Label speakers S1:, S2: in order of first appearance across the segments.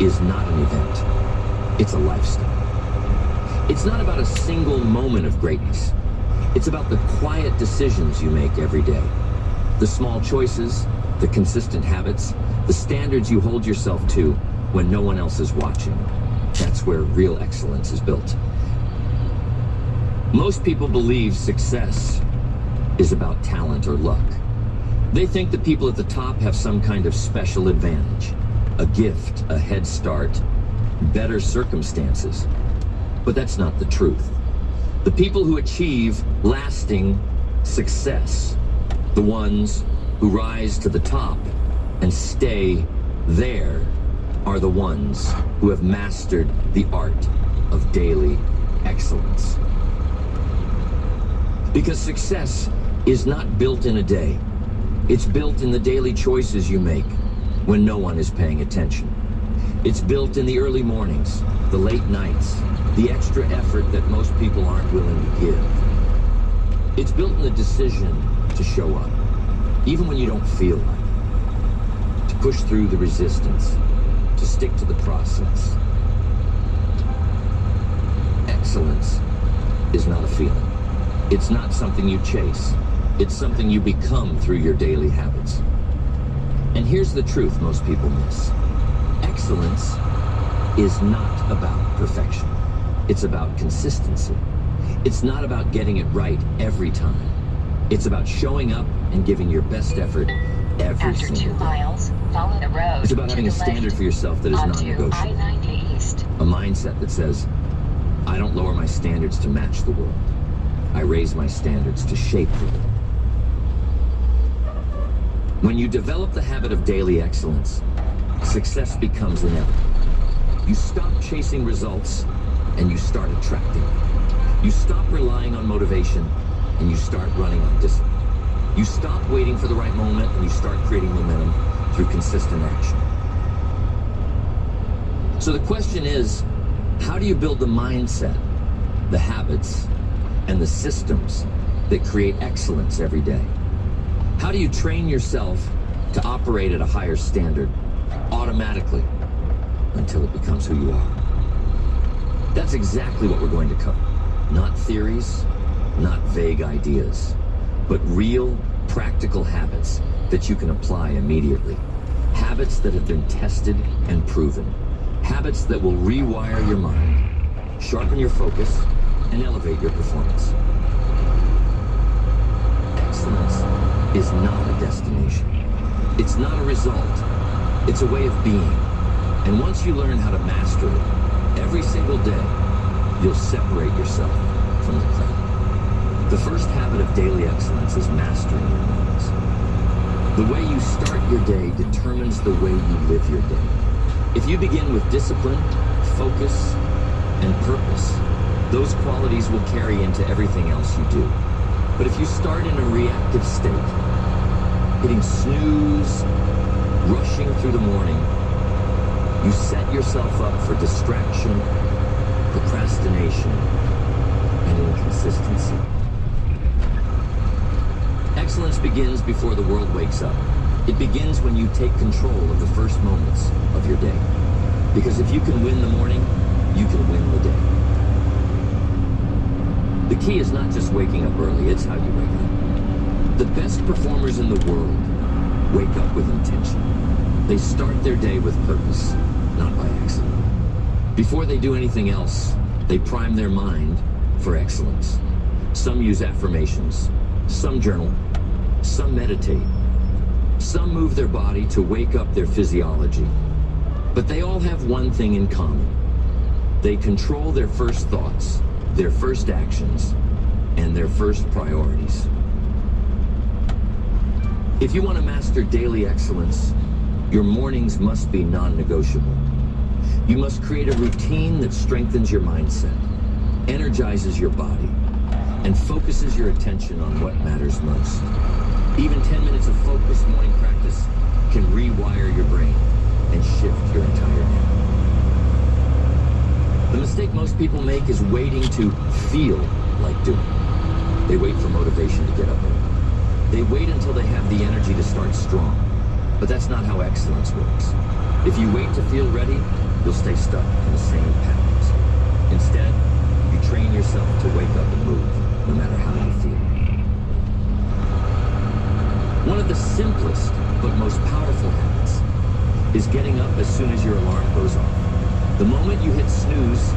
S1: is not an event. It's a lifestyle. It's not about a single moment of greatness. It's about the quiet decisions you make every day. The small choices, the consistent habits, the standards you hold yourself to when no one else is watching. That's where real excellence is built. Most people believe success is about talent or luck. They think the people at the top have some kind of special advantage, a gift, a head start, better circumstances. But that's not the truth. The people who achieve lasting success, the ones who rise to the top and stay there, are the ones who have mastered the art of daily excellence. Because success is not built in a day. It's built in the daily choices you make when no one is paying attention. It's built in the early mornings, the late nights, the extra effort that most people aren't willing to give. It's built in the decision to show up, even when you don't feel like it, to push through the resistance, to stick to the process. Excellence is not a feeling. It's not something you chase. It's something you become through your daily habits. And here's the truth most people miss. Excellence is not about perfection. It's about consistency. It's not about getting it right every time. It's about showing up and giving your best effort every
S2: After
S1: single
S2: 2
S1: day.
S2: miles, follow the road.
S1: It's about
S2: to
S1: having a
S2: the
S1: standard
S2: left
S1: for yourself that is
S2: onto
S1: non-negotiable.
S2: I-90 East.
S1: A mindset that says, I don't lower my standards to match the world. I raise my standards to shape the world. When you develop the habit of daily excellence, success becomes inevitable. You stop chasing results and you start attracting them. You stop relying on motivation and you start running on discipline. You stop waiting for the right moment and you start creating momentum through consistent action. So the question is, how do you build the mindset, the habits, and the systems that create excellence every day? How do you train yourself to operate at a higher standard automatically until it becomes who you are? That's exactly what we're going to cover. Not theories, not vague ideas, but real, practical habits that you can apply immediately. Habits that have been tested and proven. Habits that will rewire your mind, sharpen your focus, and elevate your performance. Excellence is not a destination. It's not a result. It's a way of being. And once you learn how to master it, every single day, you'll separate yourself from the crowd. The first habit of daily excellence is mastering your moments. The way you start your day determines the way you live your day. If you begin with discipline, focus, and purpose, those qualities will carry into everything else you do. But if you start in a reactive state, hitting snooze, rushing through the morning, you set yourself up for distraction, procrastination, and inconsistency. Excellence begins before the world wakes up. It begins when you take control of the first moments of your day. Because if you can win the morning, you can win the day. The key is not just waking up early, it's how you wake up. The best performers in the world wake up with intention. They start their day with purpose, not by accident. Before they do anything else, they prime their mind for excellence. Some use affirmations, some journal, some meditate, some move their body to wake up their physiology. But they all have one thing in common. They control their first thoughts, their first actions, and their first priorities. If you want to master daily excellence, your mornings must be non-negotiable. You must create a routine that strengthens your mindset, energizes your body, and focuses your attention on what matters most. Even 10 minutes of focused morning practice can rewire your brain and shift your entire day. The mistake most people make is waiting to feel like doing it. They wait for motivation to get up early. They wait until they have the energy to start strong. But that's not how excellence works. If you wait to feel ready, you'll stay stuck in the same patterns. Instead, you train yourself to wake up and move, no matter how you feel. One of the simplest but most powerful habits is getting up as soon as your alarm goes off. The moment you hit snooze,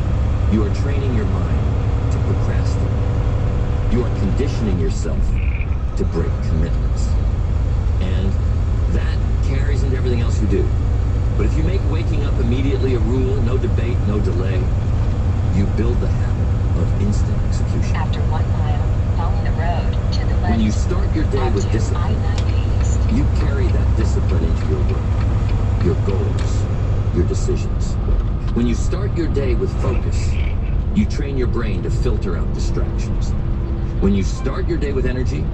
S1: you are training your mind to procrastinate. You are conditioning yourself to break commitments. And that carries into everything else you do. But if you make waking up immediately a rule, no debate, no delay, you build the habit of instant execution.
S2: After 1 mile, follow the road to the left.
S1: When you start your day with
S2: Onto
S1: discipline,
S2: I-90 East.
S1: you carry that discipline into your work, your goals, your decisions. When you start your day with focus, you train your brain to filter out distractions. When you start your day with energy,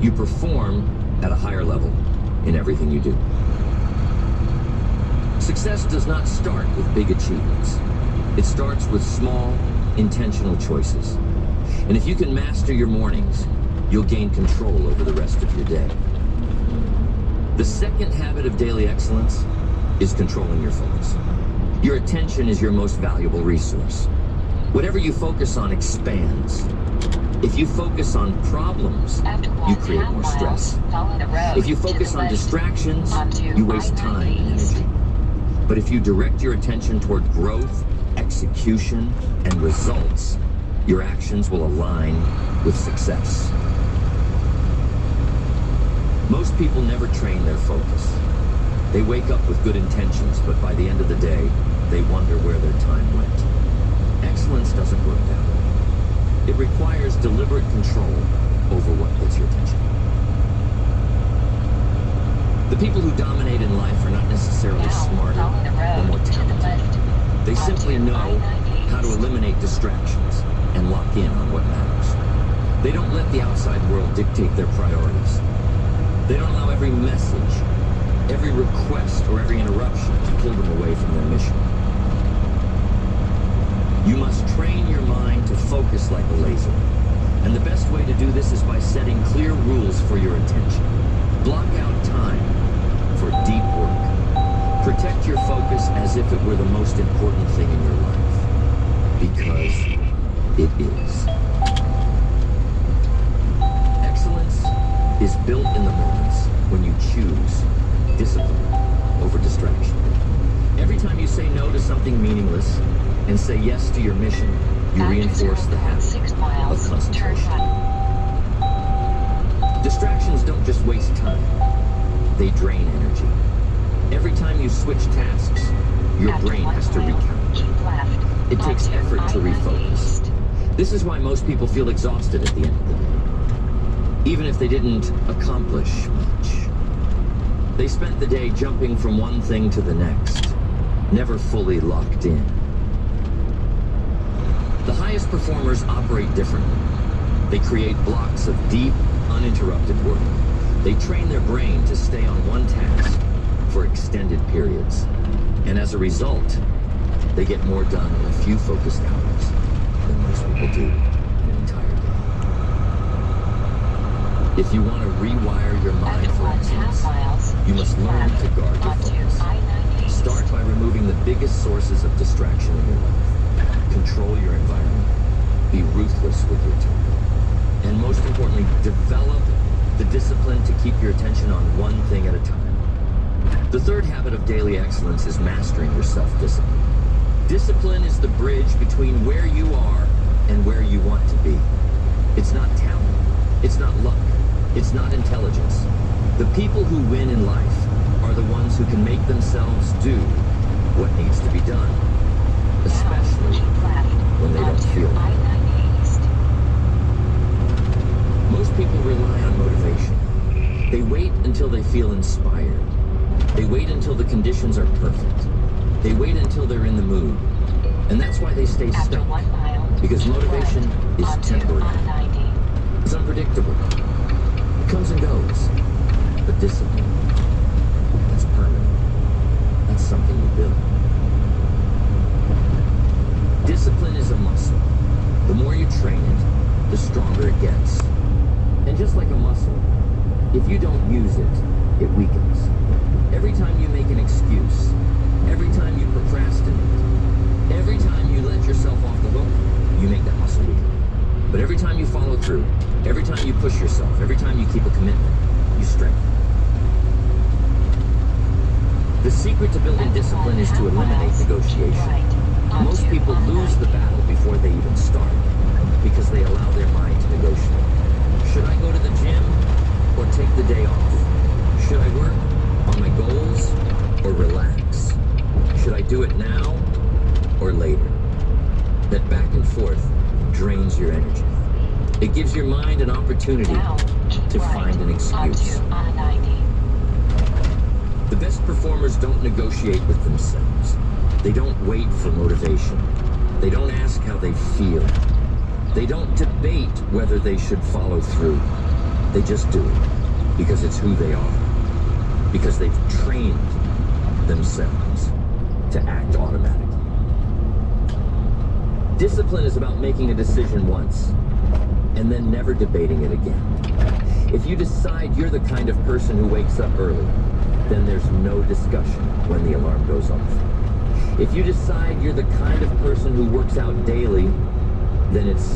S1: you perform at a higher level in everything you do. Success does not start with big achievements. It starts with small, intentional choices. And if you can master your mornings, you'll gain control over the rest of your day. The second habit of daily excellence is controlling your focus. Your attention is your most valuable resource. Whatever you focus on expands. If you focus on problems, you create more stress. If you focus on distractions, you waste time and energy. But if you direct your attention toward growth, execution, and results, your actions will align with success. Most people never train their focus. They wake up with good intentions, but by the end of the day, they wonder where their time went. Excellence doesn't work that way. It requires deliberate control over what gets your attention. The people who dominate in life are not necessarily smarter or more talented. They simply know how to eliminate distractions and lock in on what matters. They don't let the outside world dictate their priorities. They don't allow every message, every request, or every interruption to pull them away from their mission. You must train your mind to focus like a laser. And the best way to do this is by setting clear rules for your attention. Block out time for deep work. Protect your focus as if it were the most important thing in your life. Because it is. Excellence is built in the moments when you choose discipline over distraction. Every time you say no to something meaningless and say yes to your mission, you reinforce the habit of concentration. Distractions don't just waste time, they drain energy. Every time you switch tasks, your brain has to recount. It takes effort to refocus. This is why most people feel exhausted at the end of the day, even if they didn't accomplish much. They spent the day jumping from one thing to the next, never fully locked in. The highest performers operate differently. They create blocks of deep, uninterrupted work. They train their brain to stay on one task for extended periods. And as a result, they get more done in a few focused hours than most people do in an entire day. If you want to rewire your mind for excellence, you must learn to guard your focus. Start by removing the biggest sources of distraction in your life. Control your environment. Be ruthless with your time. And most importantly, develop the discipline to keep your attention on one thing at a time. The third habit of daily excellence is mastering your self-discipline. Discipline is the bridge between where you are and where you want to be. It's not talent. It's not luck. It's not intelligence. The people who win in life are the ones who can make themselves do what needs to be done, especially when they don't feel it. Most people rely on motivation. They wait until they feel inspired. They wait until the conditions are perfect. They wait until they're in the mood. And that's why they stay stuck. Because motivation is temporary. It's unpredictable. It comes and goes. But discipline, that's permanent. That's something you build. Discipline is a muscle. The more you train it, the stronger it gets. And just like a muscle, if you don't use it, it weakens. Every time you make an excuse, every time you procrastinate, through, every time you push yourself, every time you keep a commitment, you strengthen. The secret to building discipline is to eliminate negotiation. Most people lose the battle before they even start because they allow their mind to negotiate. Should I go to the gym or take the day off? Should I work on my goals or relax? Should I do it now or later? That back and forth drains your energy. It gives your mind an opportunity to find an excuse. The best performers don't negotiate with themselves. They don't wait for motivation. They don't ask how they feel. They don't debate whether they should follow through. They just do it because it's who they are. Because they've trained themselves to act automatically. Discipline is about making a decision once and then never debating it again. If you decide you're the kind of person who wakes up early, then there's no discussion when the alarm goes off. If you decide you're the kind of person who works out daily, then it's